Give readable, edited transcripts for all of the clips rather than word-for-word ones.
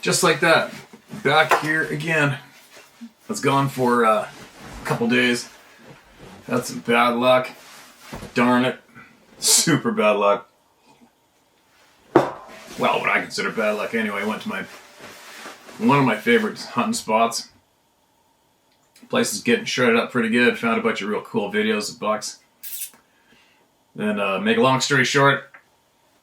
Just like that. Back here again. I was gone for a couple days. Had some bad luck. Darn it. Super bad luck. Well, what I consider bad luck anyway. I went to one of my favorite hunting spots. The place is getting shredded up pretty good. Found a bunch of real cool videos of bucks. Then, make a long story short,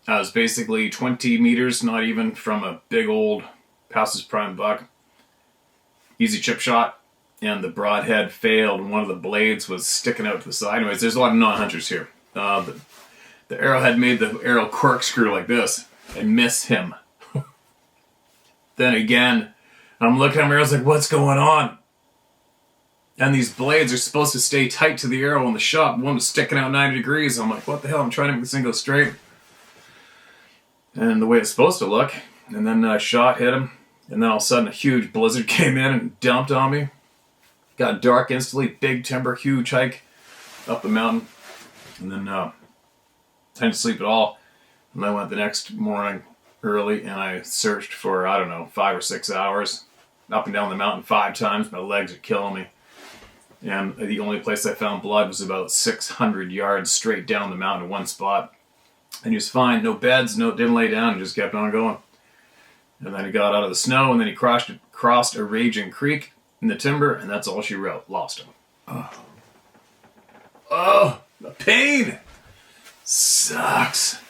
I was basically 20 meters, not even, from a big old past his prime buck. Easy chip shot, and the broadhead failed, and one of the blades was sticking out to the side. Anyways, there's a lot of non-hunters here. The arrowhead made the arrow corkscrew like this and miss him. Then again, I'm looking at my arrows like, what's going on? And these blades are supposed to stay tight to the arrow in the shop. One was sticking out 90 degrees. I'm like, what the hell? I'm trying to make this thing go straight. And the way it's supposed to look. And then a shot hit him. And then all of a sudden a huge blizzard came in and dumped on me. Got dark instantly. Big timber, huge hike up the mountain. And then I didn't sleep at all. And I went the next morning early and I searched for, I don't know, 5 or 6 hours. Up and down the mountain 5 times. My legs are killing me. And the only place I found blood was about 600 yards straight down the mountain in one spot. And he was fine. No beds, didn't lay down, and just kept on going. And then he got out of the snow, and then he crossed a raging creek in the timber, and that's all she wrote. Lost him. Oh, the pain! Sucks.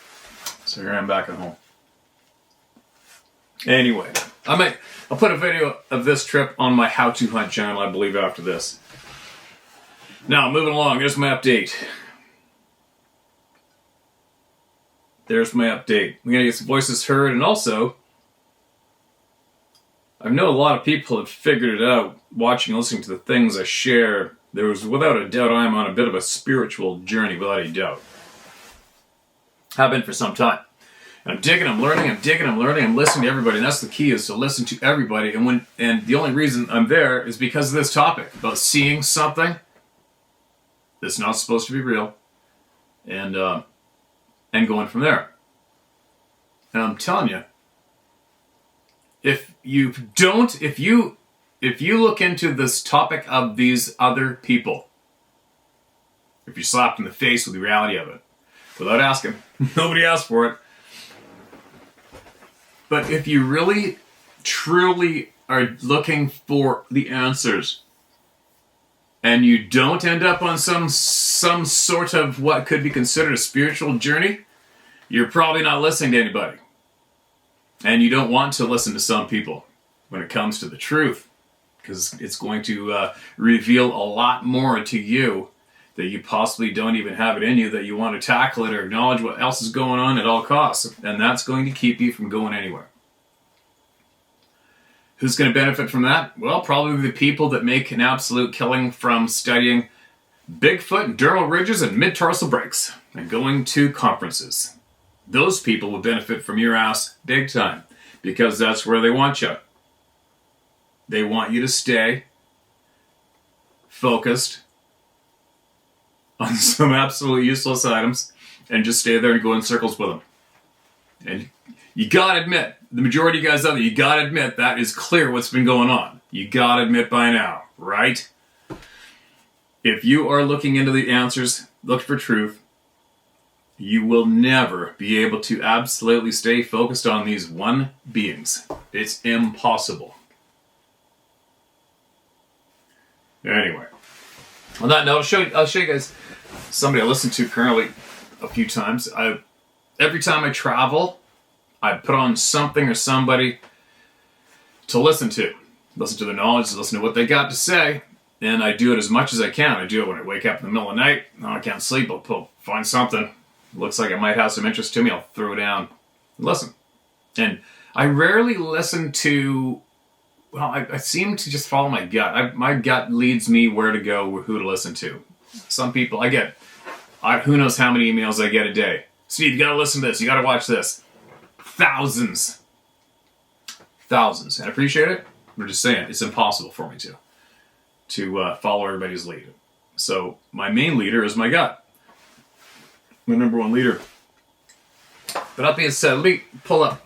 So here I am back at home. Anyway, I'll put a video of this trip on my How to Hunt channel, I believe, after this. Now, moving along, here's my update. There's my update. We're going to get some voices heard, and also, I know a lot of people have figured it out, watching and listening to the things I share. There was, without a doubt, I am on a bit of a spiritual journey, without a doubt. Have been for some time. And I'm digging, I'm learning, I'm listening to everybody, and that's the key, is to listen to everybody. And the only reason I'm there is because of this topic, about seeing something that's not supposed to be real, and going from there. And I'm telling you, if you look into this topic of these other people, if you're slapped in the face with the reality of it, without asking, nobody asked for it, but if you really, truly are looking for the answers, and you don't end up on some sort of what could be considered a spiritual journey, you're probably not listening to anybody. And you don't want to listen to some people when it comes to the truth, because it's going to reveal a lot more to you that you possibly don't even have it in you, that you want to tackle it or acknowledge what else is going on at all costs. And that's going to keep you from going anywhere. Who's going to benefit from that? Well, probably the people that make an absolute killing from studying Bigfoot, dermal ridges, and mid-tarsal breaks, and going to conferences. Those people will benefit from your ass big time, because that's where they want you. They want you to stay focused on some absolutely useless items and just stay there and go in circles with them. And you gotta admit, the majority of you guys out there, you gotta admit that is clear what's been going on. You gotta admit by now, right? If you are looking into the answers, look for truth, you will never be able to absolutely stay focused on these one beings. It's impossible. Anyway, on that note, I'll show you guys somebody I listen to currently a few times. Every time I travel, I put on something or somebody to listen to. Listen to their knowledge, listen to what they got to say, and I do it as much as I can. I do it when I wake up in the middle of the night. Oh, I can't sleep, I'll find something. Looks like it might have some interest to me, I'll throw it down and listen. And I rarely listen to, well, I seem to just follow my gut. My gut leads me where to go, who to listen to. Some people, who knows how many emails I get a day. Steve, you gotta listen to this, you gotta watch this. Thousands. And I appreciate it. I'm just saying, it's impossible for me to follow everybody's lead. So my main leader is my gut. My number one leader. But that being said, let me pull up.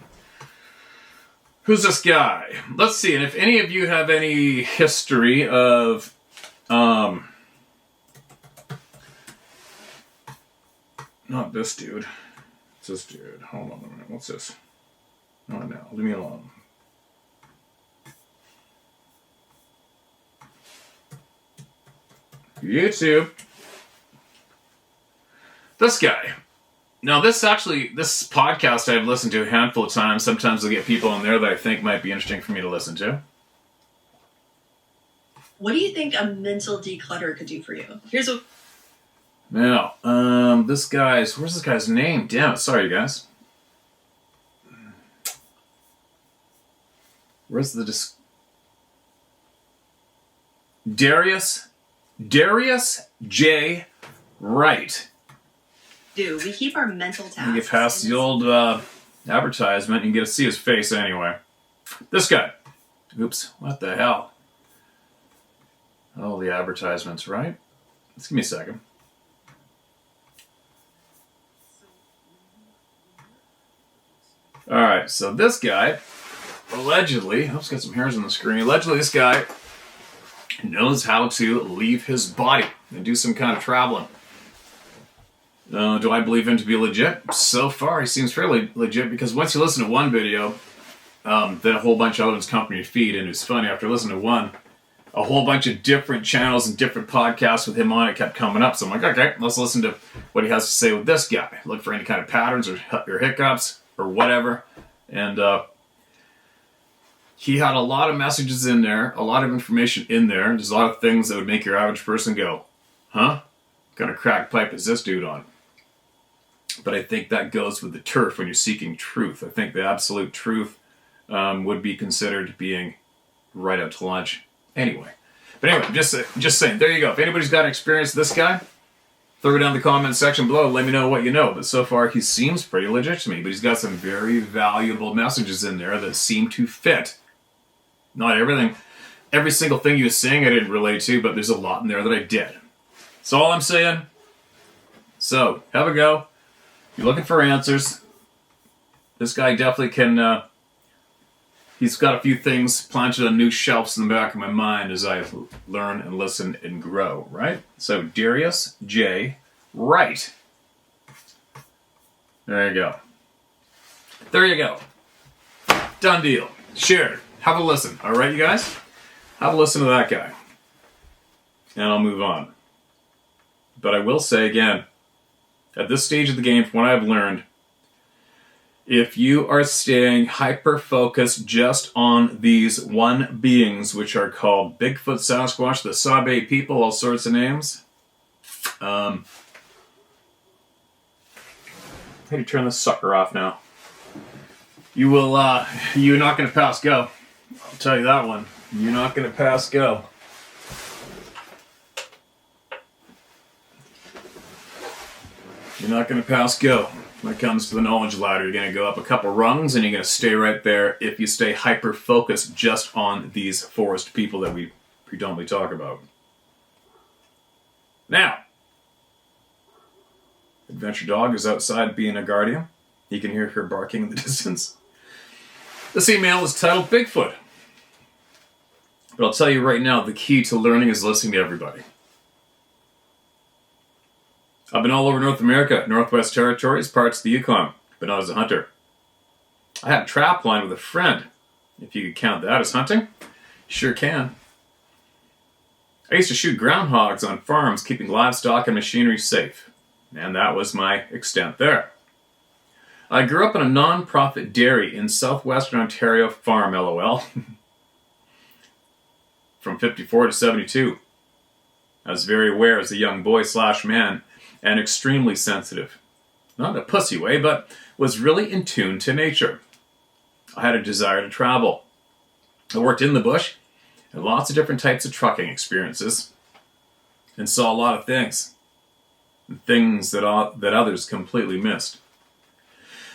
Who's this guy? Let's see. And if any of you have any history of, not this dude. It's this dude. Hold on a minute. What's this? Oh no, leave me alone. YouTube. This guy. Now, this podcast I've listened to a handful of times. Sometimes I'll get people on there that I think might be interesting for me to listen to. What do you think a mental declutter could do for you? Now, where's this guy's name? Damn it, sorry, guys. Where's the Darius J. Right. Dude, we keep our mental tasks. You get past the old advertisement, you can see his face anyway. This guy. Oops, what the hell? Oh, the advertisements, right? Just give me a second. Alright, so this guy, allegedly, I've got some hairs on the screen. Allegedly, this guy knows how to leave his body and do some kind of traveling. Do I believe him to be legit? So far, he seems fairly legit because once you listen to one video, then a whole bunch of others come from your feed, and it's funny, after listening to one, a whole bunch of different channels and different podcasts with him on it kept coming up. So I'm like, okay, let's listen to what he has to say with this guy. Look for any kind of patterns or hiccups or whatever. And he had a lot of messages in there, a lot of information in there. There's a lot of things that would make your average person go, huh? What kind of crack pipe is this dude on? But I think that goes with the turf when you're seeking truth. I think the absolute truth would be considered being right up to lunch. Anyway. But anyway, just saying. There you go. If anybody's got experience with this guy, throw it down in the comment section below. Let me know what you know. But so far, he seems pretty legit to me. But he's got some very valuable messages in there that seem to fit. Not everything. Every single thing he was saying I didn't relate to, but there's a lot in there that I did. That's all I'm saying. So, have a go. You're looking for answers. This guy definitely can, he's got a few things planted on new shelves in the back of my mind as I learn and listen and grow, right? So, Darius J. Right. There you go. There you go. Done deal. Shared. Have a listen. All right, you guys? Have a listen to that guy. And I'll move on. But I will say again, at this stage of the game, from what I've learned, if you are staying hyper-focused just on these one beings, which are called Bigfoot, Sasquatch, the Sabe people, all sorts of names. How do you turn this sucker off now? You're not going to pass go. I'll tell you that one. You're not going to pass go. You're not going to pass go when it comes to the knowledge ladder. You're going to go up a couple rungs and you're going to stay right there if you stay hyper-focused just on these forest people that we predominantly talk about. Now, Adventure Dog is outside being a guardian. You can hear her barking in the distance. This email is titled Bigfoot. But I'll tell you right now, the key to learning is listening to everybody. I've been all over North America, Northwest Territories, parts of the Yukon, but not as a hunter. I had a trap line with a friend. If you could count that as hunting, sure can. I used to shoot groundhogs on farms, keeping livestock and machinery safe. And that was my extent there. I grew up in a non-profit dairy in southwestern Ontario farm, LOL. From 54 to 72. I was very aware as a young boy/man and extremely sensitive. Not in a pussy way, but was really in tune to nature. I had a desire to travel. I worked in the bush, had lots of different types of trucking experiences, and saw a lot of things. Things that others completely missed.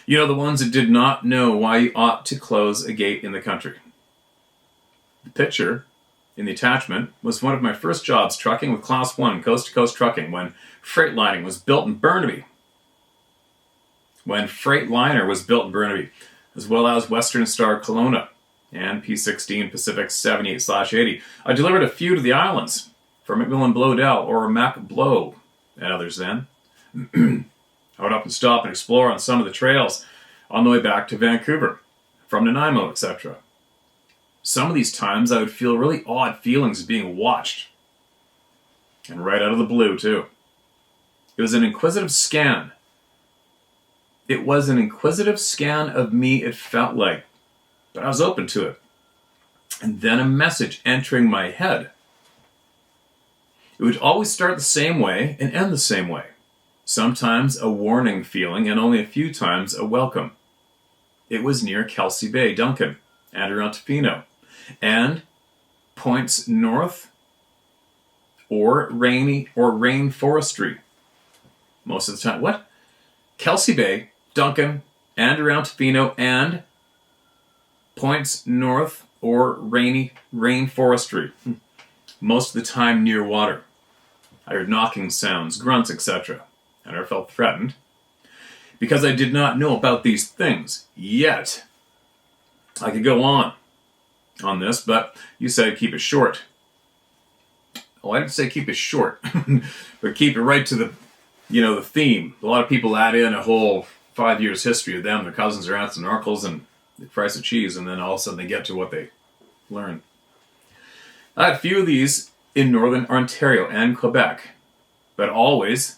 You know, the ones that did not know why you ought to close a gate in the country. The picture in the attachment was one of my first jobs trucking with Class 1 coast-to-coast trucking when freight lining was built in Burnaby. when Freightliner was built in Burnaby, as well as Western Star Kelowna and P-16 Pacific 78/80. I delivered a few to the islands for McMillan Blowdell or Mac Blow and others then. I would often stop and explore on some of the trails on the way back to Vancouver, from Nanaimo, etc. Some of these times I would feel really odd feelings of being watched. And right out of the blue, too. It was an inquisitive scan. It was an inquisitive scan of me, it felt like. But I was open to it. And then a message entering my head. It would always start the same way and end the same way. Sometimes a warning feeling, and only a few times a welcome. It was near Kelsey Bay, Duncan, and around Tofino, and points north or rain forestry. Most of the time. What? Kelsey Bay, Duncan, and around Tofino, and points north or rain forestry. Most of the time near water. I heard knocking sounds, grunts, etc. And I felt threatened because I did not know about these things yet. I could go on this, but you said keep it short. Oh, I didn't say keep it short, but keep it right to the theme. A lot of people add in a whole 5 years history of them, their cousins, their aunts and uncles, and the price of cheese, and then all of a sudden they get to what they learn. I had a few of these in Northern Ontario and Quebec, but always,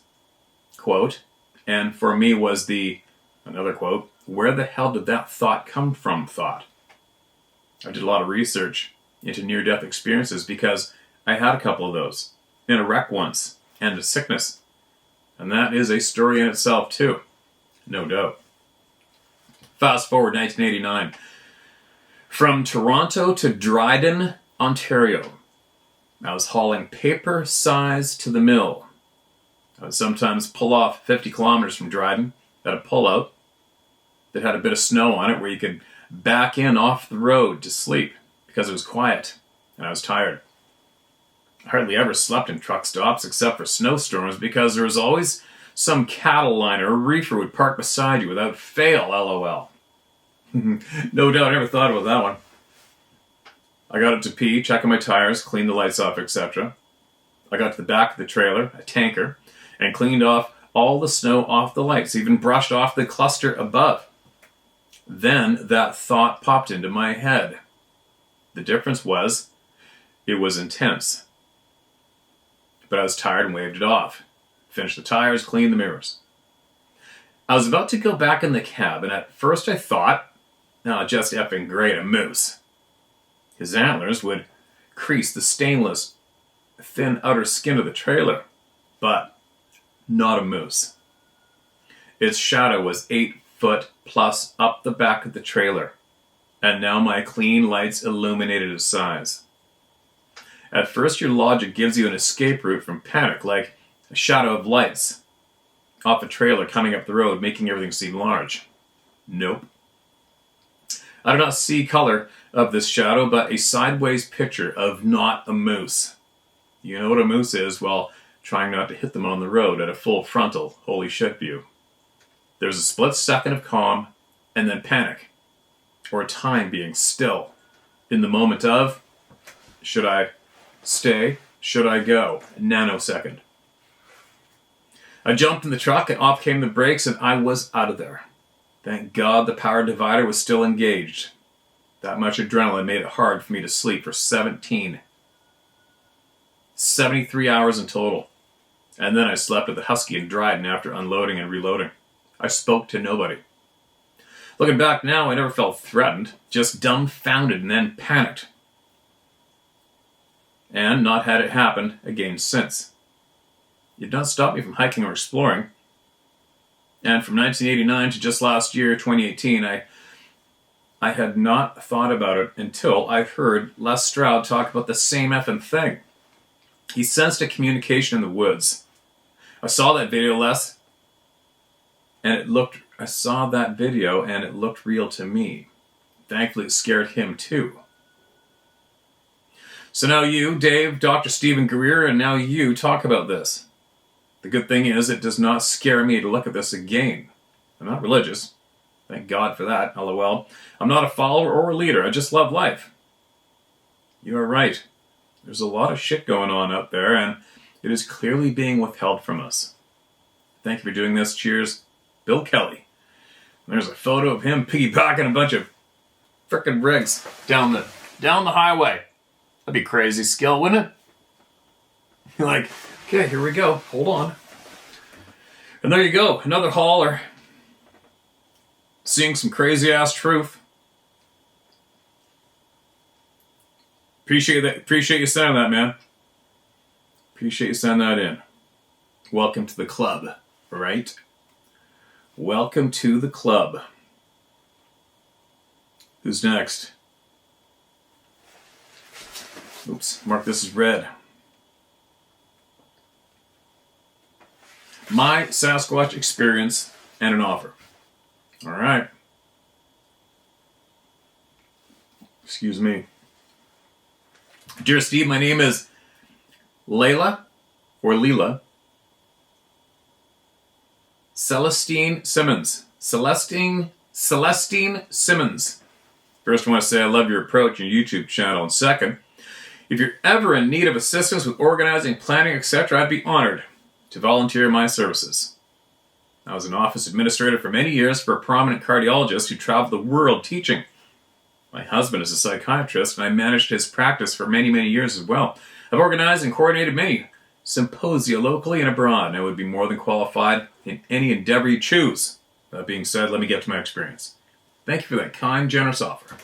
quote, and for me was another quote, where the hell did that thought come from thought? I did a lot of research into near-death experiences because I had a couple of those, in a wreck once, and a sickness. And that is a story in itself too, no doubt. Fast forward 1989. From Toronto to Dryden, Ontario, I was hauling paper size to the mill. I would sometimes pull off 50 kilometers from Dryden at a pullout that had a bit of snow on it where you could back in off the road to sleep because it was quiet and I was tired. I hardly ever slept in truck stops except for snowstorms because there was always some cattle line or reefer would park beside you without fail, LOL. No doubt I never thought about that one. I got up to pee, checking my tires, cleaned the lights off, etc. I got to the back of the trailer, a tanker, and cleaned off all the snow off the lights, even brushed off the cluster above. Then that thought popped into my head. The difference was, it was intense. But I was tired and waved it off. Finished the tires, cleaned the mirrors. I was about to go back in the cab, and at first I thought, oh, just effing great, a moose. His antlers would crease the stainless, thin outer skin of the trailer, but not a moose. Its shadow was 8 foot plus up the back of the trailer, and now my clean lights illuminated its size. At first your logic gives you an escape route from panic, like a shadow of lights off a trailer coming up the road, making everything seem large. Nope. I do not see color of this shadow, but a sideways picture of not a moose. You know what a moose is? Well, trying not to hit them on the road at a full frontal, holy shit view. There's a split second of calm, and then panic, or time being still, in the moment of, should I stay, should I go, a nanosecond. I jumped in the truck, and off came the brakes, and I was out of there. Thank God the power divider was still engaged. That much adrenaline made it hard for me to sleep for 73 hours in total. And then I slept at the Husky in Dryden after unloading and reloading. I spoke to nobody. Looking back now, I never felt threatened, just dumbfounded and then panicked. And not had it happen again since. It did not stop me from hiking or exploring. And from 1989 to just last year, 2018, I had not thought about it until I heard Les Stroud talk about the same effing thing. He sensed a communication in the woods. I saw that video, Les, and it looked real to me. Thankfully, it scared him too. So now you, Dave, Dr. Stephen Greer, and now you talk about this. The good thing is it does not scare me to look at this again. I'm not religious. Thank God for that, lol. I'm not a follower or a leader. I just love life. You are right. There's a lot of shit going on out there, and it is clearly being withheld from us. Thank you for doing this. Cheers, Bill Kelly. And there's a photo of him piggybacking a bunch of frickin' rigs down the highway. That'd be crazy skill, wouldn't it? You're like, okay, here we go. Hold on. And there you go. Another hauler. Seeing some crazy ass truth. Appreciate that. Appreciate you sending that, man. Appreciate you sending that in. Welcome to the club, right? Welcome to the club. Who's next? Oops, mark this as red. My Sasquatch experience and an offer. All right. Excuse me. Dear Steve, my name is Layla, or Leela, Celestine Simmons. Celestine Simmons. First, I want to say I love your approach and your YouTube channel. And second, if you're ever in need of assistance with organizing, planning, etc., I'd be honored to volunteer my services. I was an office administrator for many years for a prominent cardiologist who traveled the world teaching. My husband is a psychiatrist, and I managed his practice for many, many years as well. I've organized and coordinated many symposia locally and abroad, and I would be more than qualified in any endeavor you choose. That being said, let me get to my experience. Thank you for that kind, generous offer.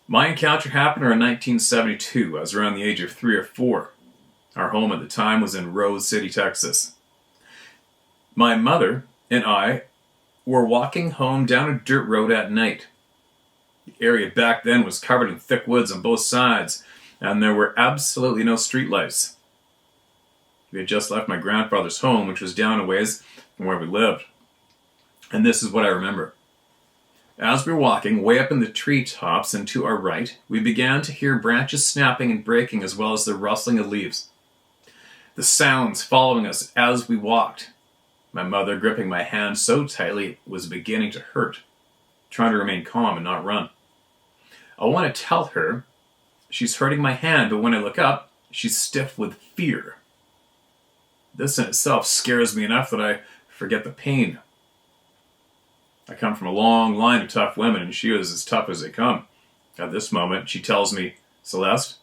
My encounter happened around 1972. I was around the age of 3 or 4. Our home at the time was in Rose City, Texas. My mother and I were walking home down a dirt road at night. The area back then was covered in thick woods on both sides, and there were absolutely no streetlights. We had just left my grandfather's home, which was down a ways from where we lived. And this is what I remember. As we were walking way up in the treetops and to our right, we began to hear branches snapping and breaking as well as the rustling of leaves. The sounds following us as we walked. My mother gripping my hand so tightly it was beginning to hurt, trying to remain calm and not run. I want to tell her she's hurting my hand, but when I look up, she's stiff with fear. This in itself scares me enough that I forget the pain. I come from a long line of tough women, and she was as tough as they come. At this moment, she tells me, Celeste,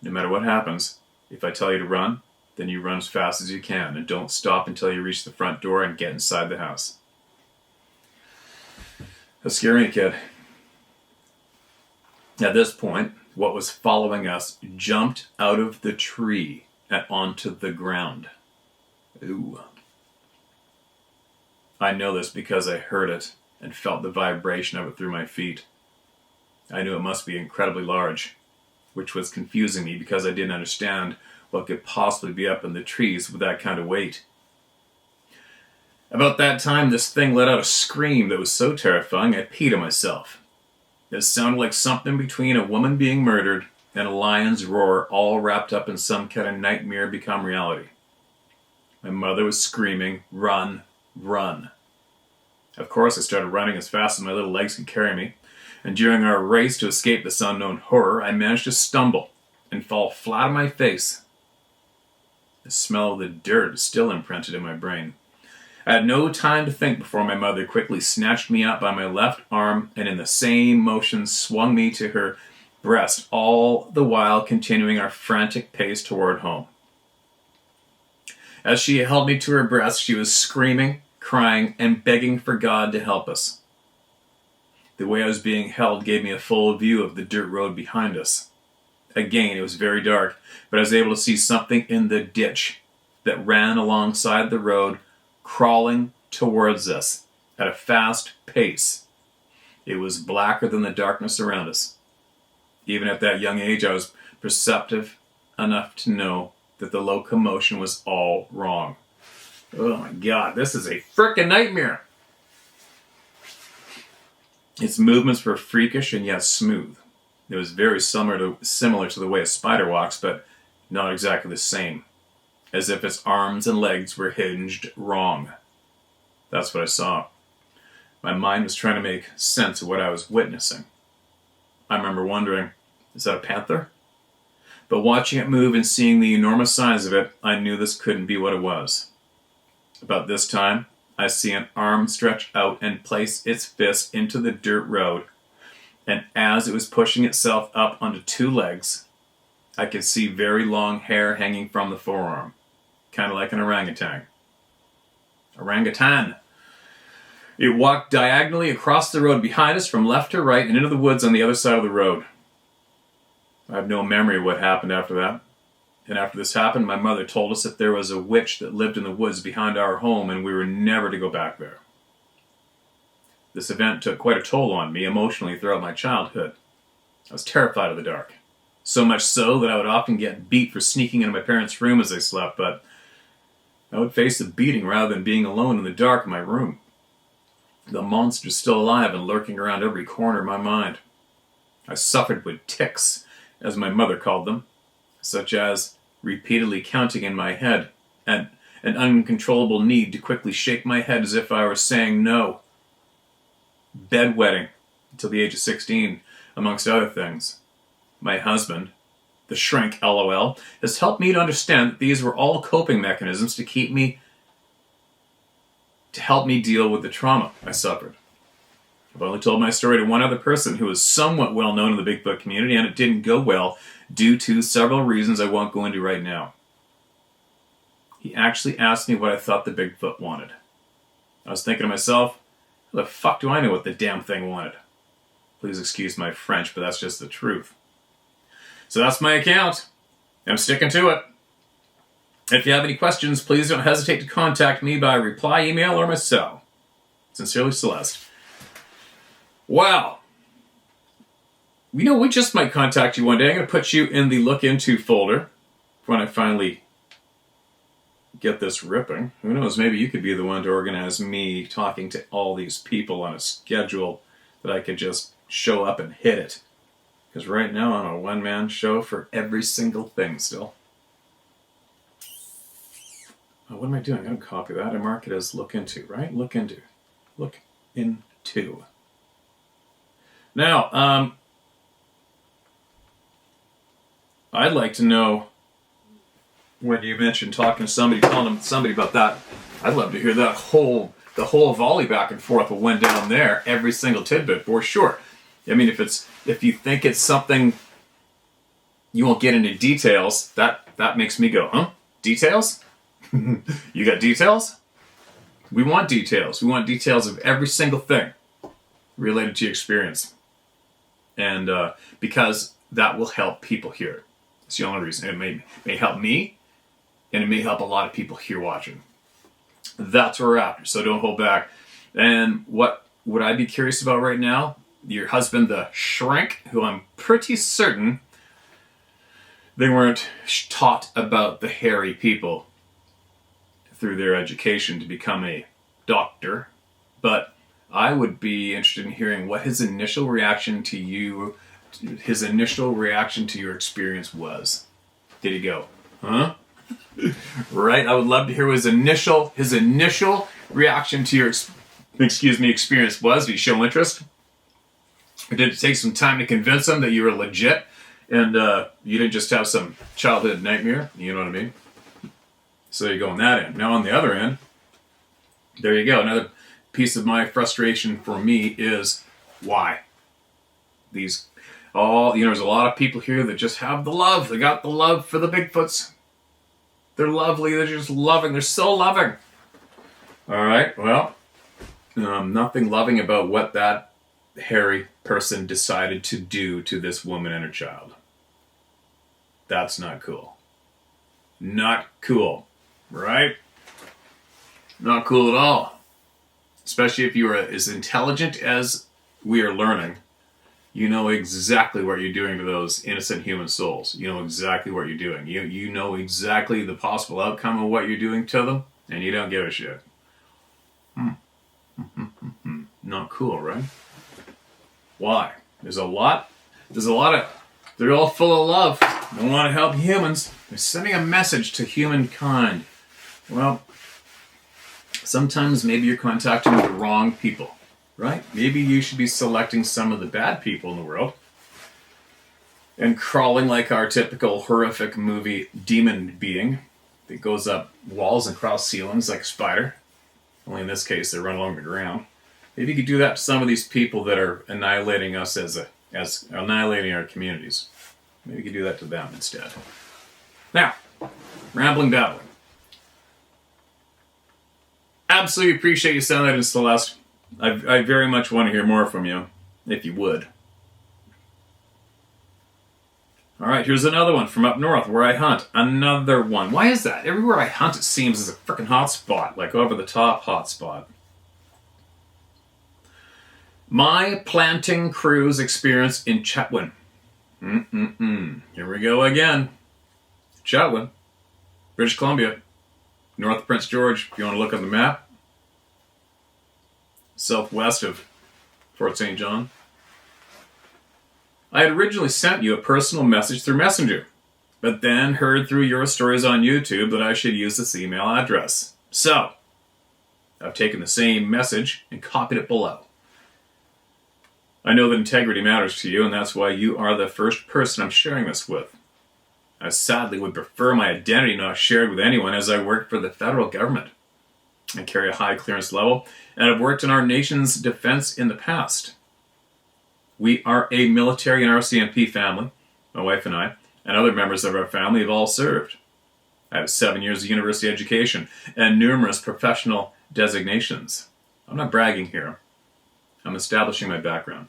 no matter what happens, if I tell you to run, then you run as fast as you can, and don't stop until you reach the front door and get inside the house. That's scary, kid. At this point, what was following us jumped out of the tree and onto the ground. Ooh. I know this because I heard it and felt the vibration of it through my feet. I knew it must be incredibly large, which was confusing me because I didn't understand what could possibly be up in the trees with that kind of weight. About that time, this thing let out a scream that was so terrifying I peed on myself. It sounded like something between a woman being murdered and a lion's roar, all wrapped up in some kind of nightmare become reality. My mother was screaming, "Run, run." Of course, I started running as fast as my little legs could carry me, and during our race to escape this unknown horror, I managed to stumble and fall flat on my face. The smell of the dirt is still imprinted in my brain. I had no time to think before my mother quickly snatched me up by my left arm and in the same motion swung me to her breast, all the while continuing our frantic pace toward home. As she held me to her breast, she was screaming, crying, and begging for God to help us. The way I was being held gave me a full view of the dirt road behind us. Again, it was very dark, but I was able to see something in the ditch that ran alongside the road, crawling towards us at a fast pace. It was blacker than the darkness around us. Even at that young age, I was perceptive enough to know that the locomotion was all wrong. Oh my God, this is a frickin' nightmare. Its movements were freakish and yet smooth. It was very similar to the way a spider walks, but not exactly the same. As if its arms and legs were hinged wrong. That's what I saw. My mind was trying to make sense of what I was witnessing. I remember wondering, is that a panther? But watching it move and seeing the enormous size of it, I knew this couldn't be what it was. About this time, I see an arm stretch out and place its fist into the dirt road, and as it was pushing itself up onto two legs, I could see very long hair hanging from the forearm, kind of like an orangutan. Orangutan! It walked diagonally across the road behind us from left to right and into the woods on the other side of the road. I have no memory of what happened after that. And after this happened, my mother told us that there was a witch that lived in the woods behind our home and we were never to go back there. This event took quite a toll on me emotionally throughout my childhood. I was terrified of the dark. So much so that I would often get beat for sneaking into my parents' room as they slept, but I would face a beating rather than being alone in the dark in my room. The monster's still alive and lurking around every corner of my mind. I suffered with tics, as my mother called them, such as repeatedly counting in my head and an uncontrollable need to quickly shake my head as if I were saying no. Bedwetting until the age of 16, amongst other things. My husband, the shrink LOL, has helped me to understand that these were all coping mechanisms to help me deal with the trauma I suffered. I've only told my story to one other person who is somewhat well known in the Bigfoot community, and it didn't go well due to several reasons I won't go into right now. He actually asked me what I thought the Bigfoot wanted. I was thinking to myself, how the fuck do I know what the damn thing wanted? Please excuse my French, but that's just the truth. So that's my account. I'm sticking to it. If you have any questions, please don't hesitate to contact me by reply, email, or my cell. Sincerely, Celeste. Wow. We just might contact you one day. I'm going to put you in the look into folder when I finally get this ripping. Who knows, maybe you could be the one to organize me talking to all these people on a schedule that I could just show up and hit it. Because right now I'm a one-man show for every single thing still. Oh, what am I doing? I'm going to copy that and mark it as look into, right? Look into. Look into. Now, I'd like to know, when you mentioned talking to somebody, telling somebody about that, I'd love to hear the whole volley back and forth that went down there, every single tidbit, for sure. I mean, if you think it's something you won't get into details, that makes me go, huh? Details? You got details? We want details. We want details of every single thing related to your experience. And because that will help people hear it. It's the only reason. It may help me, and it may help a lot of people here watching. That's what we're after, so don't hold back. And what would I be curious about right now? Your husband, the shrink, who I'm pretty certain they weren't taught about the hairy people through their education to become a doctor. But I would be interested in hearing what his initial reaction to your experience was. Did he go, huh? Right? I would love to hear what his initial reaction to your experience was. Did he show interest? Or did it take some time to convince him that you were legit and you didn't just have some childhood nightmare? You know what I mean? So you go on that end. Now on the other end, there you go. Another piece of my frustration for me is why? There's a lot of people here that just have the love. They got the love for the Bigfoots. They're lovely. They're just loving. They're so loving. All right. Well, nothing loving about what that hairy person decided to do to this woman and her child. That's not cool. Not cool. Right? Not cool at all. Especially if you are as intelligent as we are learning. You know exactly what you're doing to those innocent human souls. You know exactly what you're doing. You know exactly the possible outcome of what you're doing to them, and you don't give a shit. Not cool, right? Why? There's a lot of, they're all full of love. They want to help humans. They're sending a message to humankind. Well, Sometimes maybe you're contacting the wrong people, right? Maybe you should be selecting some of the bad people in the world and crawling like our typical horrific movie demon being that goes up walls and across ceilings like a spider. Only in this case, they run along the ground. Maybe you could do that to some of these people that are annihilating us as annihilating our communities. Maybe you could do that to them instead. Now, rambling babbling. Absolutely appreciate you sending that in, Celeste. I very much want to hear more from you, if you would. Alright, here's another one from up north where I hunt. Another one. Why is that? Everywhere I hunt, it seems, is a freaking hot spot. Like over the top hot spot. My planting cruise experience in Chatwin. Here we go again. Chatwin, British Columbia, north of Prince George, if you want to look on the map. Southwest of Fort St. John. I had originally sent you a personal message through Messenger, but then heard through your stories on YouTube that I should use this email address. So, I've taken the same message and copied it below. I know that integrity matters to you, and that's why you are the first person I'm sharing this with. I sadly would prefer my identity not shared with anyone, as I work for the federal government. I carry a high clearance level, and I've worked in our nation's defense in the past. We are a military and RCMP family, my wife and I, and other members of our family have all served. I have 7 years of university education and numerous professional designations. I'm not bragging here. I'm establishing my background.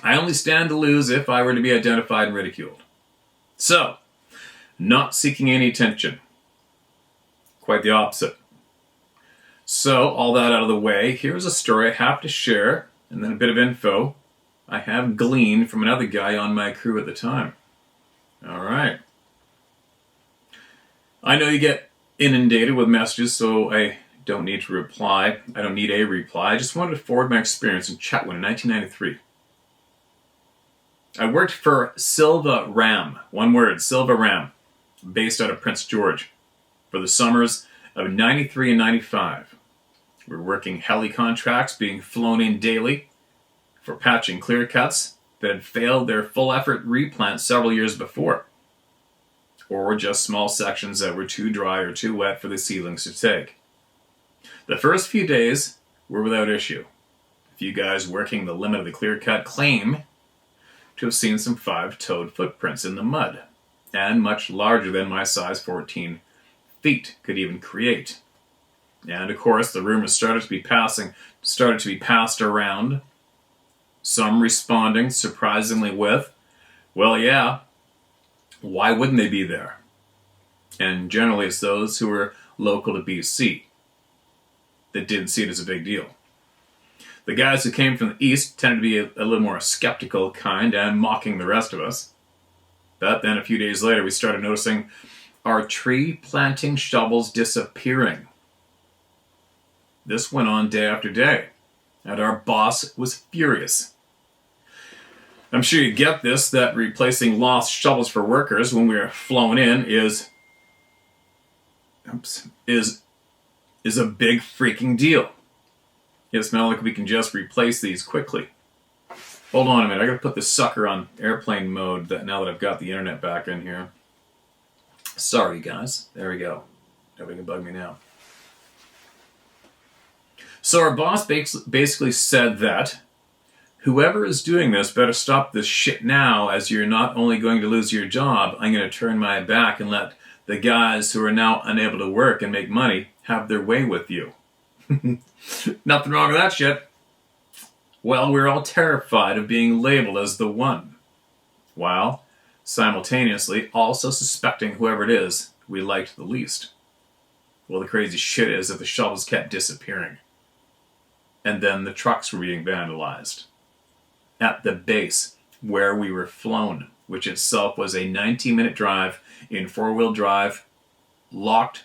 I only stand to lose if I were to be identified and ridiculed. So, not seeking any attention. Quite the opposite. So, all that out of the way, here's a story I have to share, and then a bit of info I have gleaned from another guy on my crew at the time. Alright. I know you get inundated with messages, so I don't need to reply. I don't need a reply. I just wanted to forward my experience in Chatwin in 1993. I worked for Silva Ram, one word, Silva Ram, based out of Prince George, for the summers of 93 and 95. We were working heli contracts being flown in daily for patching clear cuts that had failed their full effort replant several years before, or were just small sections that were too dry or too wet for the seedlings to take. The first few days were without issue. A few guys working the limit of the clear cut claim to have seen some 5-toed footprints in the mud, and much larger than my size 14 feet could even create. And of course, the rumors started to be passed around. Some responding surprisingly with, "Well, yeah, why wouldn't they be there?" And generally, it's those who were local to BC that didn't see it as a big deal. The guys who came from the east tended to be a little more skeptical kind and mocking the rest of us. But then a few days later, we started noticing our tree planting shovels disappearing. This went on day after day, and our boss was furious. I'm sure you get this, that replacing lost shovels for workers when we're flown in is a big freaking deal. It's not like we can just replace these quickly. Hold on a minute, I gotta put this sucker on airplane mode now that I've got the internet back in here. Sorry guys, there we go. Nobody can bug me now. So our boss basically said that whoever is doing this better stop this shit now, as you're not only going to lose your job, I'm going to turn my back and let the guys who are now unable to work and make money have their way with you. Nothing wrong with that shit. Well, we're all terrified of being labeled as the one, while simultaneously also suspecting whoever it is we liked the least. Well, the crazy shit is that the shovels kept disappearing. And then the trucks were being vandalized at the base where we were flown, which itself was a 19-minute drive in four-wheel drive, locked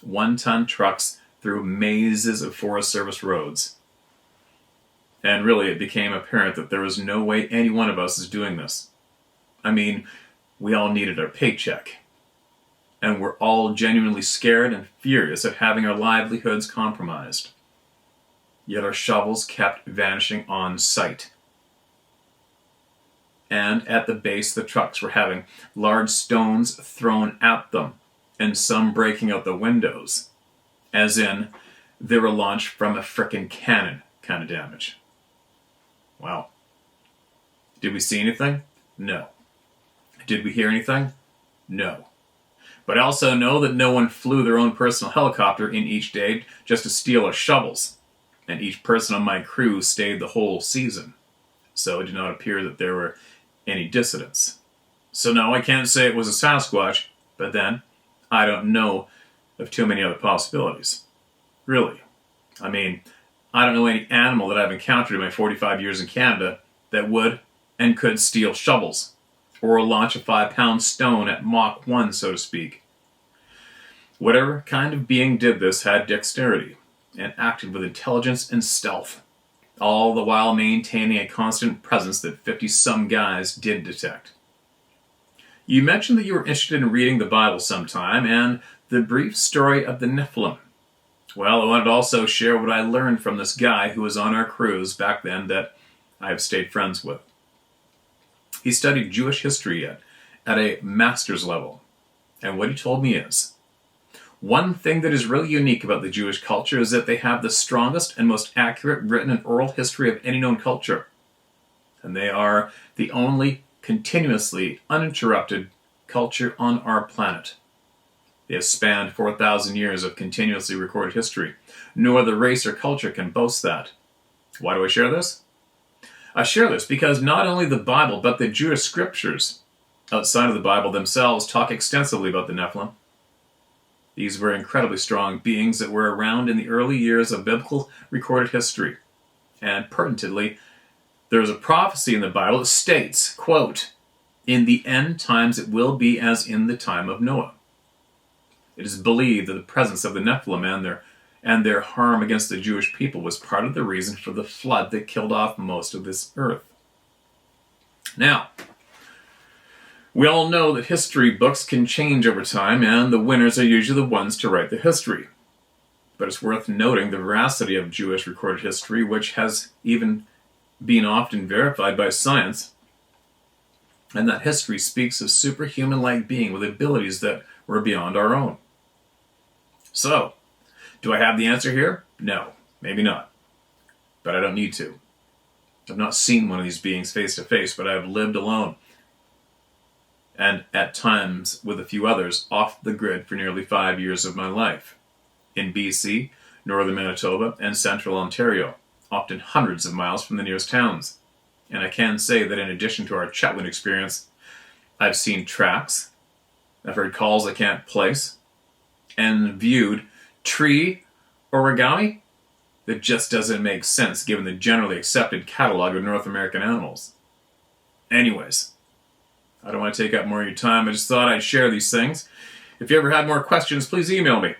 1-ton trucks through mazes of Forest Service roads. And really, it became apparent that there was no way any one of us is doing this. I mean, we all needed our paycheck. and we're all genuinely scared and furious at having our livelihoods compromised. Yet our shovels kept vanishing on sight. And at the base, the trucks were having large stones thrown at them, and some breaking out the windows, as in they were launched from a frickin' cannon kind of damage. Wow. Did we see anything? No. Did we hear anything? No. But I also know that no one flew their own personal helicopter in each day just to steal our shovels, and each person on my crew stayed the whole season. So it did not appear that there were any dissidents. So no, I can't say it was a Sasquatch, but then I don't know of too many other possibilities. Really. I mean, I don't know any animal that I've encountered in my 45 years in Canada that would and could steal shovels, or launch a 5-pound stone at Mach 1, so to speak. Whatever kind of being did this had dexterity, and acted with intelligence and stealth, all the while maintaining a constant presence that 50-some guys did detect. You mentioned that you were interested in reading the Bible sometime, and the brief story of the Nephilim. Well, I wanted to also share what I learned from this guy who was on our cruise back then that I have stayed friends with. He studied Jewish history at a master's level, and what he told me is, one thing that is really unique about the Jewish culture is that they have the strongest and most accurate written and oral history of any known culture. And they are the only continuously uninterrupted culture on our planet. They have spanned 4,000 years of continuously recorded history. No other race or culture can boast that. Why do I share this? I share this because not only the Bible, but the Jewish scriptures outside of the Bible themselves talk extensively about the Nephilim. These were incredibly strong beings that were around in the early years of biblical recorded history. And pertinently, there is a prophecy in the Bible that states, quote, "In the end times it will be as in the time of Noah." It is believed that the presence of the Nephilim and their harm against the Jewish people was part of the reason for the flood that killed off most of this earth. Now, we all know that history books can change over time, and the winners are usually the ones to write the history. But it's worth noting the veracity of Jewish recorded history, which has even been often verified by science, and that history speaks of superhuman-like being with abilities that were beyond our own. So, do I have the answer here? No, maybe not. But I don't need to. I've not seen one of these beings face to face, but I have lived alone, and at times with a few others off the grid for nearly 5 years of my life. In BC, northern Manitoba, and central Ontario, often hundreds of miles from the nearest towns. And I can say that in addition to our Chatwin experience, I've seen tracks, I've heard calls I can't place, and viewed tree origami that just doesn't make sense given the generally accepted catalog of North American animals. Anyways, I don't want to take up more of your time. I just thought I'd share these things. If you ever had more questions, please email me.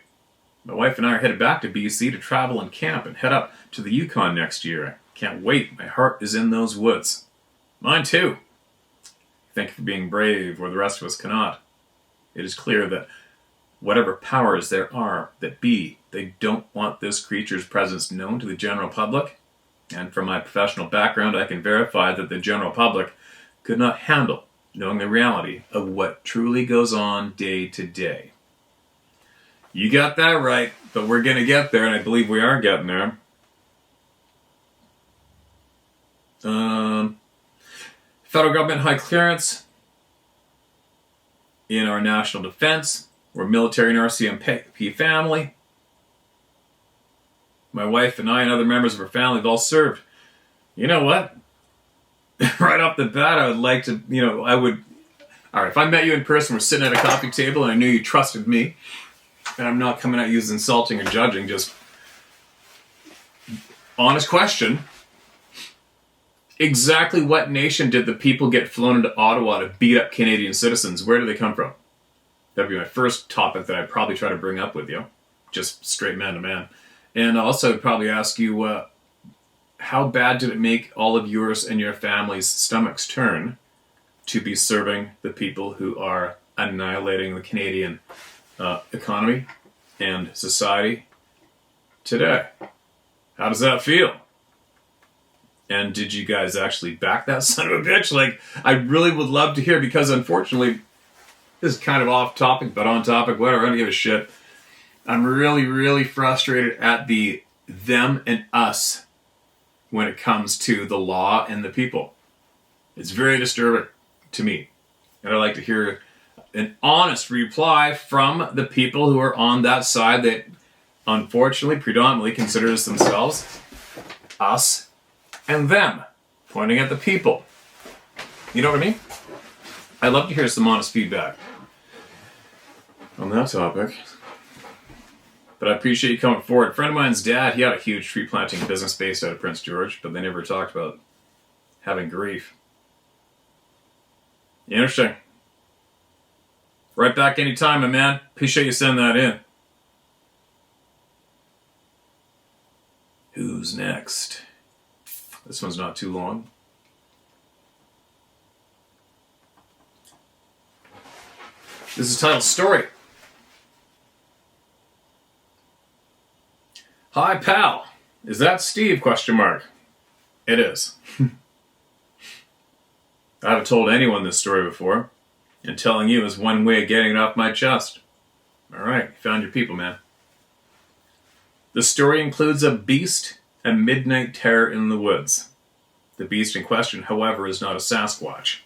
My wife and I are headed back to BC to travel and camp and head up to the Yukon next year. I can't wait. My heart is in those woods. Mine too. Thank you for being brave where the rest of us cannot. It is clear that whatever powers there are that be, they don't want this creature's presence known to the general public. And from my professional background, I can verify that the general public could not handle knowing the reality of what truly goes on day to day. You got that right, but we're going to get there, and I believe we are getting there. Federal government high clearance in our national defense. We're military and RCMP family. My wife and I and other members of our family have all served. You know what? Right off the bat, I would like to, all right, if I met you in person, we're sitting at a coffee table, and I knew you trusted me, and I'm not coming at you as insulting or judging, just honest question. Exactly what nation did the people get flown into Ottawa to beat up Canadian citizens? Where do they come from? That'd be my first topic that I'd probably try to bring up with you, just straight man to man. And also I'd probably ask you, how bad did it make all of yours and your family's stomachs turn to be serving the people who are annihilating the Canadian economy and society today. How does that feel? And did you guys actually back that son of a bitch? Like, I really would love to hear, because unfortunately, this is kind of off topic, but on topic, whatever, I don't give a shit. I'm really, really frustrated at the them and us when it comes to the law and the people. It's very disturbing to me. And I'd like to hear an honest reply from the people who are on that side that unfortunately predominantly considers themselves us and them, pointing at the people. You know what I mean? I'd love to hear some honest feedback on that topic. But I appreciate you coming forward. A friend of mine's dad, he had a huge tree planting business based out of Prince George, but they never talked about having grief. Interesting. Right back anytime, my man. Appreciate you sending that in. Who's next? This one's not too long. This is titled Story. Hi, pal. Is that Steve? ? It is. I haven't told anyone this story before, and telling you is one way of getting it off my chest. Alright, you found your people, man. The story includes a beast and midnight terror in the woods. The beast in question, however, is not a Sasquatch.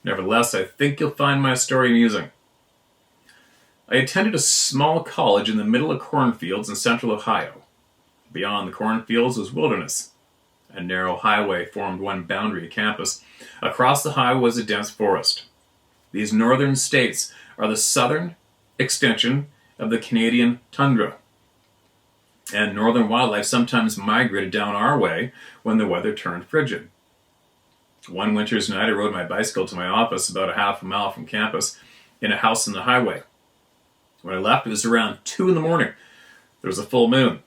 Nevertheless, I think you'll find my story amusing. I attended a small college in the middle of cornfields in central Ohio. Beyond the cornfields was wilderness. A narrow highway formed one boundary of campus. Across the highway was a dense forest. These northern states are the southern extension of the Canadian tundra. And northern wildlife sometimes migrated down our way when the weather turned frigid. One winter's night, I rode my bicycle to my office about a half a mile from campus in a house on the highway. When I left, it was around 2 in the morning. There was a full moon.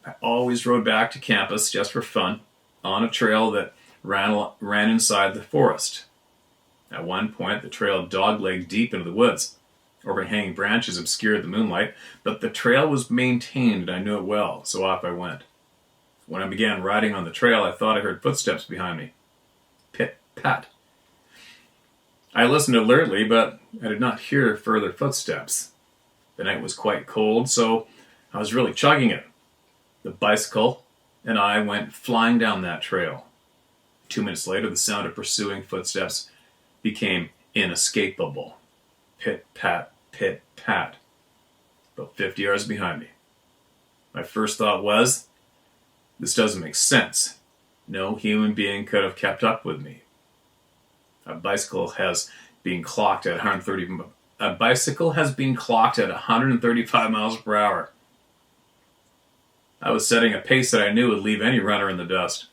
I always rode back to campus just for fun on a trail that ran inside the forest. At one point, the trail doglegged deep into the woods. Overhanging branches obscured the moonlight, but the trail was maintained and I knew it well, so off I went. When I began riding on the trail, I thought I heard footsteps behind me. Pit, pat. I listened alertly, but I did not hear further footsteps. The night was quite cold, so I was really chugging it. The bicycle and I went flying down that trail. 2 minutes later, the sound of pursuing footsteps became inescapable. Pit, pat, about 50 yards behind me. My first thought was, this doesn't make sense. No human being could have kept up with me. A bicycle has been clocked at 135 miles per hour. I was setting a pace that I knew would leave any runner in the dust.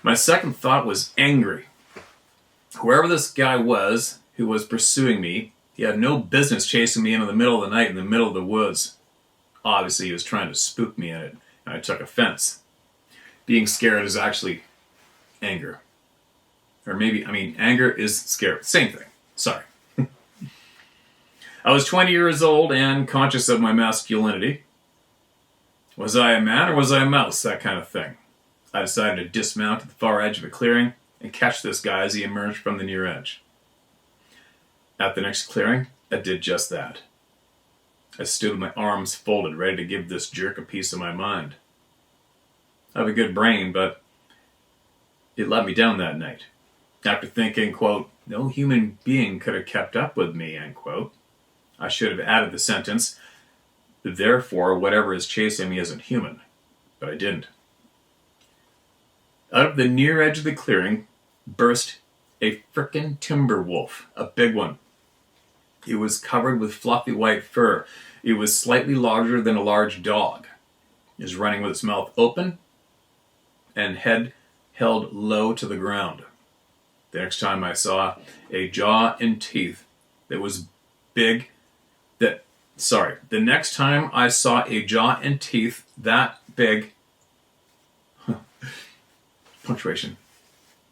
My second thought was angry. Whoever this guy was who was pursuing me, he had no business chasing me into the middle of the night in the middle of the woods. Obviously, he was trying to spook me in it, and I took offense. Being scared is actually anger. Or maybe, anger is scared. Same thing. Sorry. I was 20 years old and conscious of my masculinity. Was I a man or was I a mouse? That kind of thing. I decided to dismount at the far edge of a clearing and catch this guy as he emerged from the near edge. At the next clearing, I did just that. I stood with my arms folded, ready to give this jerk a piece of my mind. I have a good brain, but it let me down that night. After thinking, quote, no human being could have kept up with me, end quote, I should have added the sentence, therefore whatever is chasing me isn't human. But I didn't. Out of the near edge of the clearing burst a frickin' timber wolf, a big one. It was covered with fluffy white fur. It was slightly larger than a large dog. It was running with its mouth open and head held low to the ground. The next time I saw a jaw and teeth that was big, the next time I saw a jaw and teeth that big, punctuation.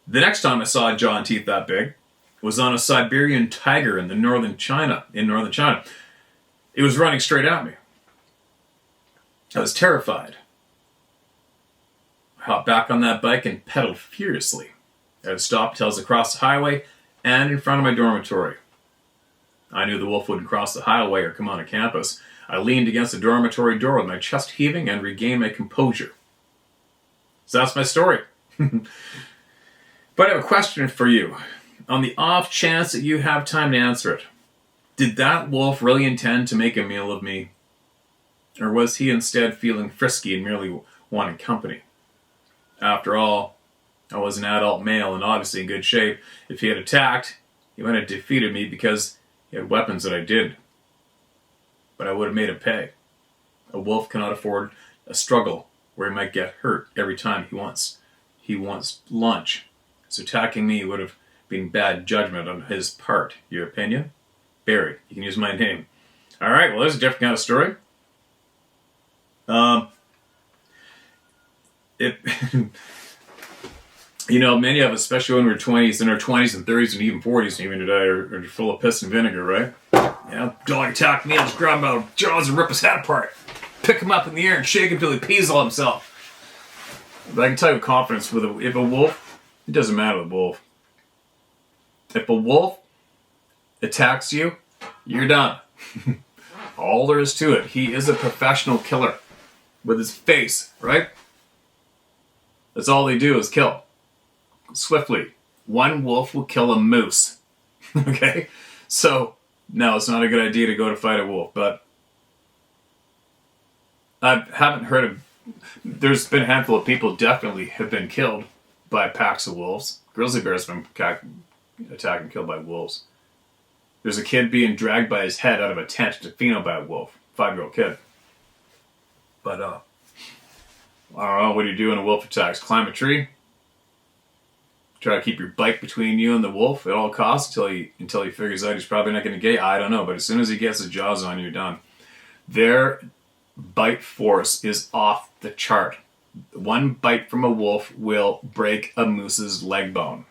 The next time I saw a jaw and teeth that big was on a Siberian tiger in northern China. It was running straight at me. I was terrified. I hopped back on that bike and pedaled furiously. I had stopped till I was across the highway and in front of my dormitory. I knew the wolf wouldn't cross the highway or come onto campus. I leaned against the dormitory door with my chest heaving and regained my composure. So that's my story. But I have a question for you. On the off chance that you have time to answer it, did that wolf really intend to make a meal of me? Or was he instead feeling frisky and merely wanted company? After all, I was an adult male and obviously in good shape. If he had attacked, he might have defeated me because he had weapons that I didn't. But I would have made him pay. A wolf cannot afford a struggle where he might get hurt every time he wants lunch. So attacking me would have been bad judgment on his part. Your opinion? Barry. You can use my name. All right, well, there's a different kind of story. Many of us, especially when we're in our 20s and 30s and even 40s and even today, are full of piss and vinegar, right? Yeah, dog attacked me, I'll just grab him by the jaws and rip his head apart. Pick him up in the air and shake him till he pees all himself. But I can tell you with confidence, if a wolf, it doesn't matter the wolf. If a wolf attacks you, you're done. All there is to it. He is a professional killer with his face, right? That's all they do is kill. Swiftly. One wolf will kill a moose. Okay? So, no, it's not a good idea to go to fight a wolf, but I haven't heard of... There's been a handful of people definitely have been killed by packs of wolves. Grizzly bears have been attacked and killed by wolves. There's a kid being dragged by his head out of a tent to pheno by a wolf. 5-year-old kid. But, I don't know, what do you do when a wolf attacks? Climb a tree? Try to keep your bike between you and the wolf at all costs until he figures out he's probably not going to get you. I don't know, but as soon as he gets his jaws on you, you're done. Their bite force is off the chart. One bite from a wolf will break a moose's leg bone.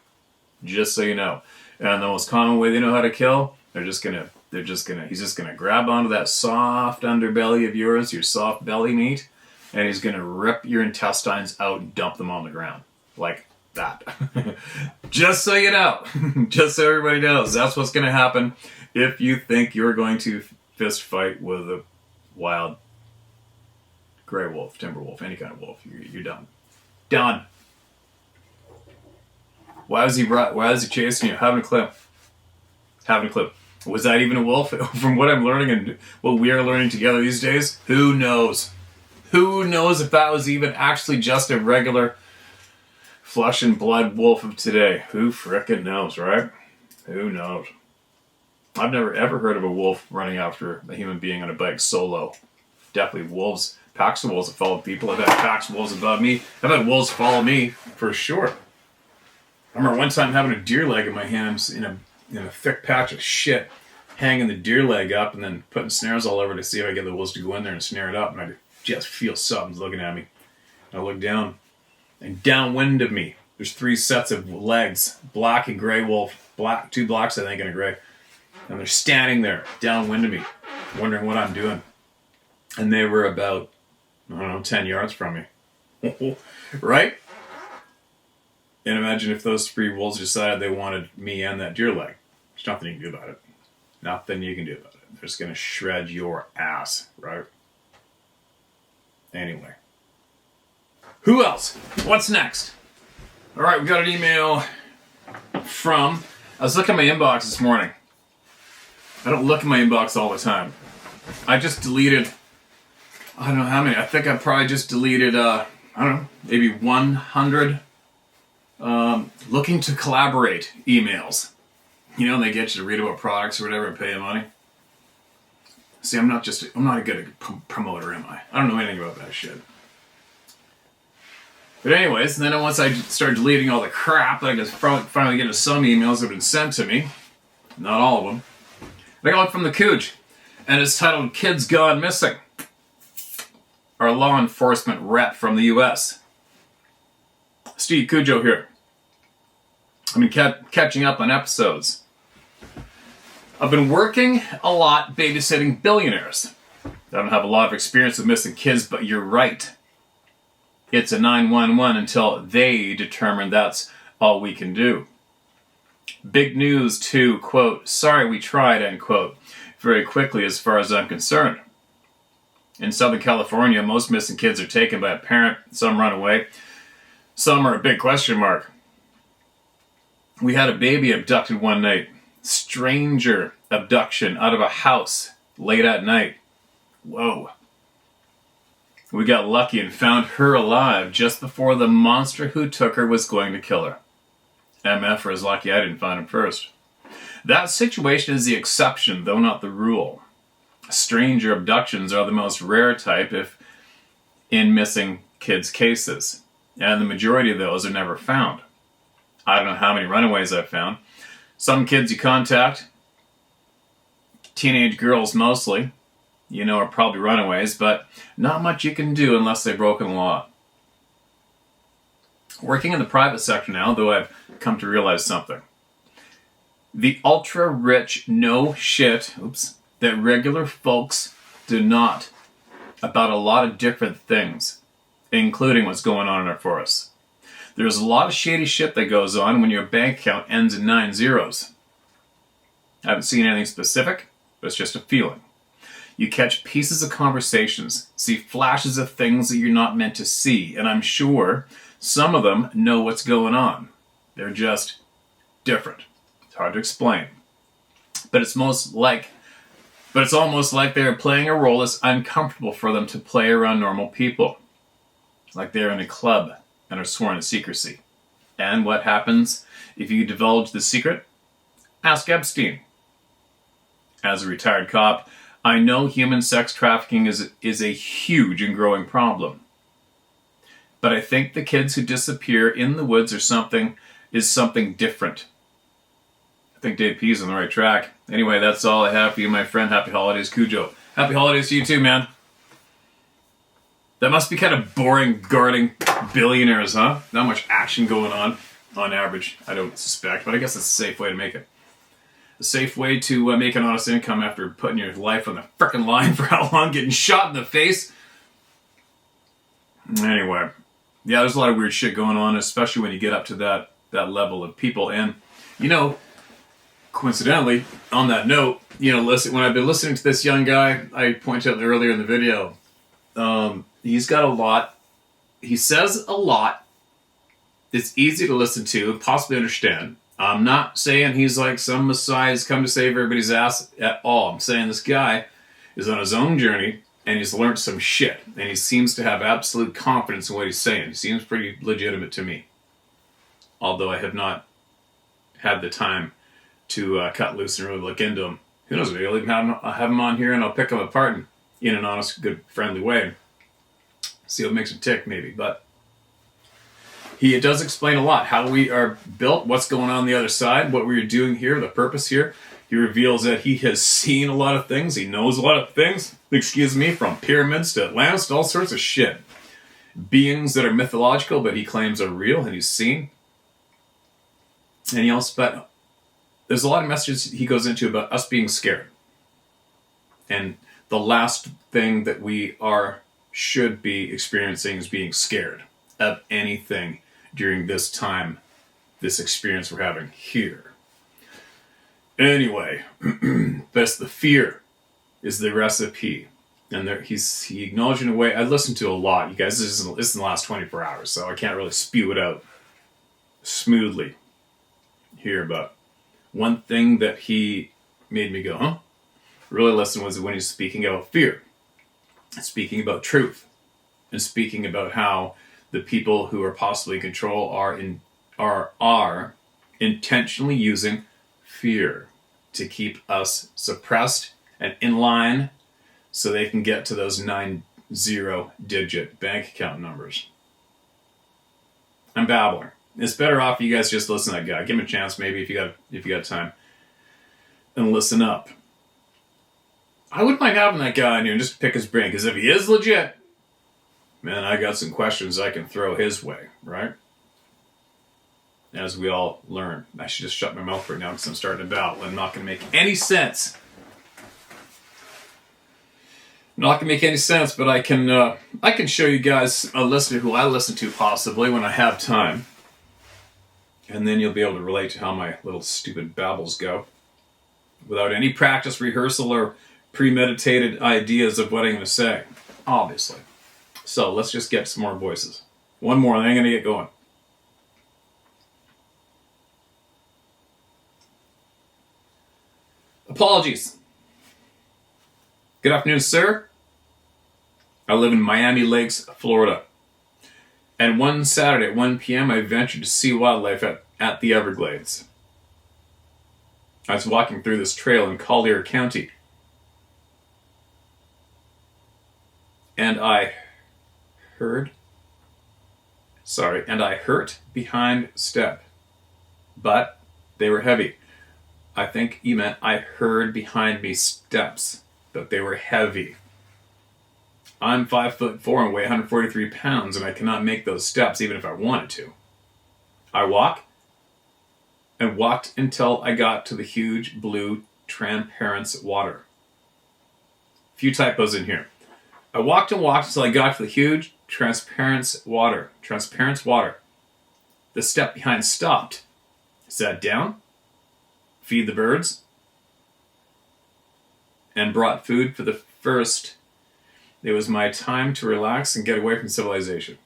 Just so you know. And the most common way they know how to kill, he's just gonna grab onto that soft underbelly of yours, your soft belly meat, and he's gonna rip your intestines out and dump them on the ground. Like that. Just so you know. Just so everybody knows. That's what's gonna happen if you think you're going to fist fight with a wild gray wolf, timber wolf, any kind of wolf. You're done. Done. Why was he chasing you? Haven't a clue. Was that even a wolf? From what I'm learning and what we are learning together these days, who knows? Who knows if that was even actually just a regular flesh and blood wolf of today? Who frickin' knows, right? Who knows? I've never ever heard of a wolf running after a human being on a bike solo. Definitely wolves, packs of wolves that follow people. I've had packs of wolves above me. I've had wolves follow me, for sure. I remember one time having a deer leg in my hands in a thick patch of shit, hanging the deer leg up and then putting snares all over to see if I get the wolves to go in there and snare it up. And I just feel something's looking at me. And I look down, and downwind of me, there's 3 sets of legs, black and gray wolf, two blacks I think and a gray. And they're standing there, downwind of me, wondering what I'm doing. And they were about, 10 yards from me. Right? And imagine if those 3 wolves decided they wanted me and that deer leg. There's nothing you can do about it. Nothing you can do about it. They're just going to shred your ass, right? Anyway. Who else? What's next? All right, we got an email from... I was looking at my inbox this morning. I don't look at my inbox all the time. I just deleted... I don't know how many. I think I probably just deleted, maybe 100... looking to collaborate emails. They get you to read about products or whatever and pay you money. See, I'm not a good promoter, am I? I don't know anything about that shit. But anyways, and then once I started deleting all the crap, I just finally get to some emails that have been sent to me. Not all of them. I got one from the Cooge, and it's titled Kids Gone Missing. Our law enforcement rep from the U.S. Steve Cujo here. I've been catching up on episodes. I've been working a lot babysitting billionaires. I don't have a lot of experience with missing kids, but you're right. It's a 911 until they determine that's all we can do. Big news to, quote, sorry we tried, end quote, very quickly as far as I'm concerned. In Southern California, most missing kids are taken by a parent. Some run away. Some are a big question mark. We had a baby abducted one night. Stranger abduction out of a house late at night. Whoa. We got lucky and found her alive just before the monster who took her was going to kill her. MF is lucky I didn't find him first. That situation is the exception, though not the rule. Stranger abductions are the most rare type if in missing kids' cases, and the majority of those are never found. I don't know how many runaways I've found. Some kids you contact, teenage girls mostly, are probably runaways, but not much you can do unless they've broken the law. Working in the private sector now, though, I've come to realize something. The ultra-rich know shit, that regular folks do not about a lot of different things, including what's going on in our forests. There's a lot of shady shit that goes on when your bank account ends in 9 zeros. I haven't seen anything specific, but it's just a feeling. You catch pieces of conversations, see flashes of things that you're not meant to see, and I'm sure some of them know what's going on. They're just different. It's hard to explain. But it's almost like they're playing a role that's uncomfortable for them to play around normal people. Like they're in a club and are sworn to secrecy. And what happens if you divulge the secret? Ask Epstein. As a retired cop, I know human sex trafficking is a huge and growing problem. But I think the kids who disappear in the woods is something different. I think Dave P's on the right track. Anyway, that's all I have for you, my friend. Happy holidays, Cujo. Happy holidays to you too, man. That must be kind of boring guarding billionaires, huh? Not much action going on average, I don't suspect, but I guess it's a safe way to make it. A safe way to make an honest income after putting your life on the frickin' line for how long, getting shot in the face. Anyway, yeah, there's a lot of weird shit going on, especially when you get up to that level of people. And, coincidentally, on that note, when I've been listening to this young guy, I pointed out earlier in the video, he's got a lot. He says a lot. It's easy to listen to, possibly understand. I'm not saying he's like some messiah who's come to save everybody's ass at all. I'm saying this guy is on his own journey and he's learned some shit. And he seems to have absolute confidence in what he's saying. He seems pretty legitimate to me. Although I have not had the time to cut loose and really look into him. Who knows, maybe I'll even have him on here and I'll pick him apart in an honest, good, friendly way. See what makes him tick, maybe. But it does explain a lot. How we are built, what's going on the other side, what we're doing here, the purpose here. He reveals that he has seen a lot of things. He knows a lot of things. From pyramids to Atlantis to all sorts of shit. Beings that are mythological, but he claims are real and he's seen. And but there's a lot of messages he goes into about us being scared. And the last thing that we should be experiencing is being scared of anything during this time, this experience we're having here. Anyway, that's the fear is the recipe. And he acknowledged in a way, I listened to a lot. You guys, this is in the last 24 hours, so I can't really spew it out smoothly here. But one thing that he made me go, huh? Really listen was when he's speaking about fear, speaking about truth, and speaking about how the people who are possibly in control are intentionally using fear to keep us suppressed and in line so they can get to those 90-digit bank account numbers. I'm babbling. It's better off you guys just listen to that guy. Give him a chance, maybe if you got time, and listen up. I wouldn't mind having that guy in here and just pick his brain, because if he is legit, man, I got some questions I can throw his way, right? as we all learn. I should just shut my mouth right now because I'm starting to babble. I'm not going to make any sense. Not going to make any sense, but I can show you guys a listener who I listen to possibly when I have time. And then you'll be able to relate to how my little stupid babbles go. Without any practice, rehearsal, or premeditated ideas of what I'm going to say. Obviously. So let's just get some more voices. One more, and then I'm going to get going. Apologies. Good afternoon, sir. I live in Miami Lakes, Florida. And one Saturday at 1 p.m., I ventured to see wildlife at the Everglades. I was walking through this trail in Collier County. And I hurt behind step. But they were heavy. I think he meant I heard behind me steps, but they were heavy. I'm 5'4" and weigh 143 pounds, and I cannot make those steps even if I wanted to. I walked until I got to the huge blue transparent water. Few typos in here. I walked until I got to the huge transparent water. The step behind stopped. Sat down, feed the birds, and brought food for the first. It was my time to relax and get away from civilization.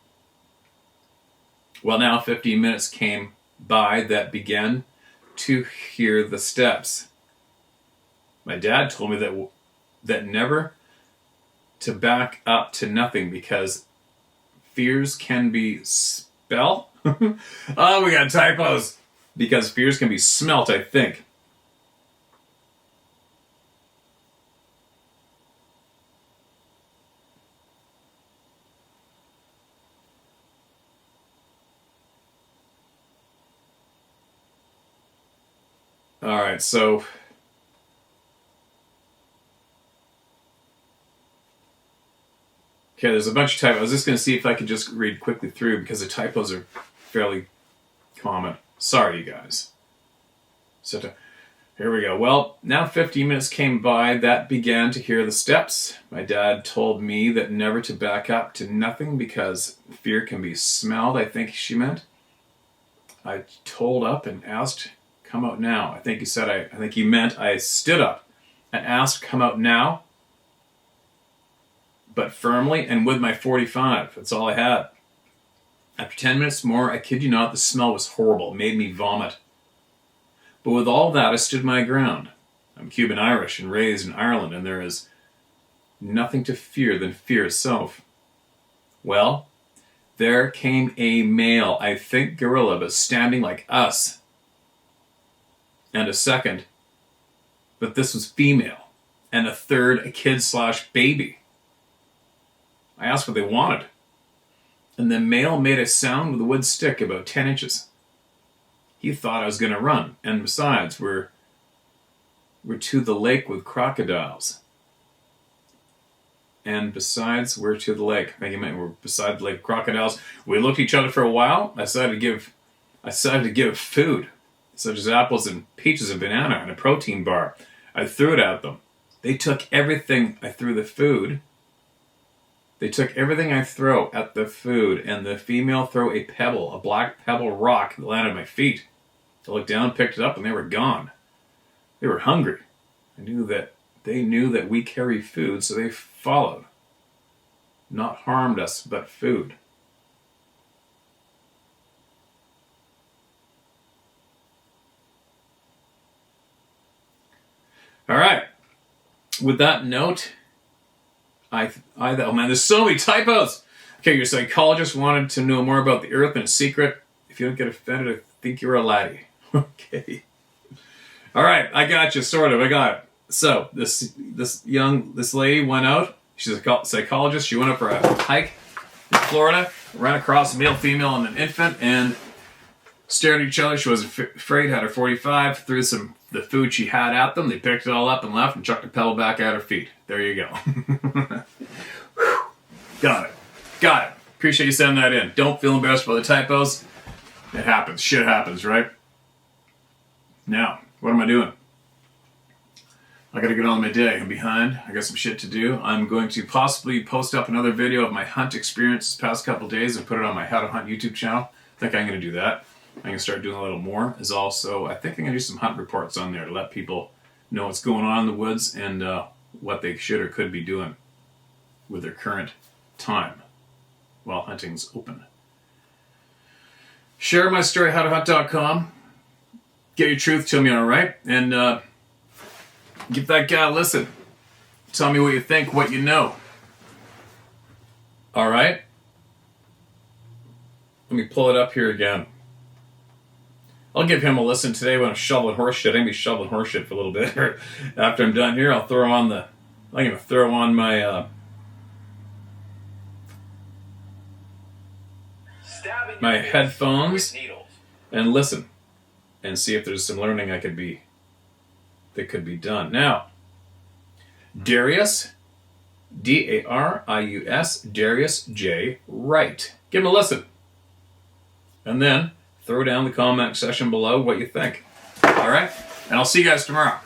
Well, now 15 minutes came by that began to hear the steps. My dad told me that never to back up to nothing because fears can be oh, we got typos. Because fears can be smelt, I think. Alright, so okay, there's a bunch of typos. I was just going to see if I could just read quickly through because the typos are fairly common. Sorry, you guys. So here we go. Well, now 15 minutes came by that began to hear the steps. My dad told me that never to back up to nothing because fear can be smelled, I think she meant. I told up and asked, come out now. I think he meant I stood up and asked, come out now. But firmly and with my 45. That's all I had. After 10 minutes more, I kid you not, the smell was horrible. It made me vomit. But with all that, I stood my ground. I'm Cuban-Irish and raised in Ireland, and there is nothing to fear than fear itself. Well, there came a male, I think gorilla, but standing like us. And a second, but this was female. And a third, a kid/baby. I asked what they wanted. And the male made a sound with a wood stick about 10 inches. He thought I was going to run. And besides, we're to the lake with crocodiles. And besides, we're to the lake. I think he meant we're beside the lake with crocodiles. We looked at each other for a while. I decided to give food, such as apples and peaches and banana and a protein bar. I threw it at them. They took everything I threw the food. They took everything I throw at the food, and the female threw a pebble, a black pebble rock that landed at my feet. I looked down, picked it up, and they were gone. They were hungry. They knew that we carry food, so they followed. Not harmed us, but food. All right. With that note, oh man, there's so many typos. Okay, your psychologist wanted to know more about the Earth and its secret. If you don't get offended, I think you're a laddie. Okay. All right, I got you, sort of. I got it. So this lady went out. She's a psychologist. She went up for a hike in Florida, ran across a male, female, and an infant, and stared at each other. She was afraid. Had her 45. Threw the food she had at them. They picked it all up and left, and chucked the pebble back at her feet. There you go. Got it. Appreciate you sending that in. Don't feel embarrassed by the typos. It happens. Shit happens, right? Now, what am I doing? I gotta get on with my day. I'm behind. I got some shit to do. I'm going to possibly post up another video of my hunt experience this past couple days and put it on my How to Hunt YouTube channel. I think I'm gonna do that. I'm gonna start doing a little more. As also, I think I'm gonna do some hunt reports on there to let people know what's going on in the woods and what they should or could be doing with their current time while hunting's open. Share my story, howtohunt.com. Get your truth to me, alright? And give that guy a listen. Tell me what you think, what you know. Alright? Let me pull it up here again. I'll give him a listen today when I'm shoveling horse shit. I'm going to be shoveling horse shit for a little bit. After I'm done here, I'm going to throw on my my headphones and listen and see if there's some learning that could be done. Now, Darius, D-A-R-I-U-S, Darius J, Right. Give him a listen. And then throw down the comment section below what you think. All right? And I'll see you guys tomorrow.